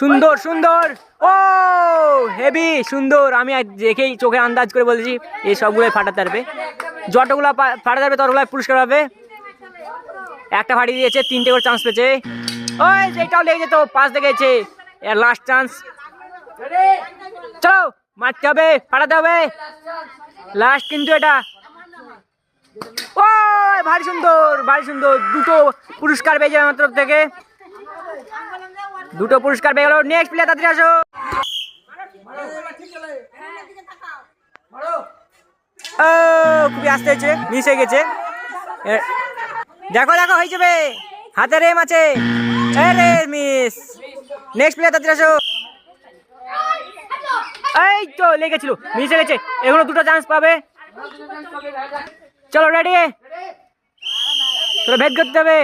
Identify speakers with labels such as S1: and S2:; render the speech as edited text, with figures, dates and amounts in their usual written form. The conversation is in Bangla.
S1: সুন্দর সুন্দর, ও হেভি সুন্দর। আমি দেখেই চোখে আন্দাজ করে বলছি এই সবগুলোই ফাটাতে পারবে, যতগুলো ফাটাতে পারবে ততগুলো পুরস্কার পাবে। একটা ফাটিয়ে দিয়েছে, 3টে করে চান্স পেয়েছে। ওই এটাও লেগে যেত, 5 দেখেছে। লাস্ট চান্স, চলো মারতে হবে, ফাটাতে হবে, লাস্ট কিন্তু এটা। ও ভারী সুন্দর, ভারী সুন্দর। 2টো পুরস্কার পেয়ে যাবে আমার তরফ থেকে, 2টো পুরস্কার পেয়ে গেল। নেক্সট প্লেয়ার তাড়াতাড়ি আসো। ও খুবই আস্তে হয়েছে, মিস হয়ে গেছে। দেখো দেখো হয়ে যাবে, হাতে রেম আছে। আরে মিস। নেক্সট প্লেয়ার তাড়াতাড়ি আসো। এই তো লেগেছিল, মিস হয়ে গেছে। এগুলো 2টো চান্স পাবে। চলো রেডি, তোরা ভেদ করতে হবে।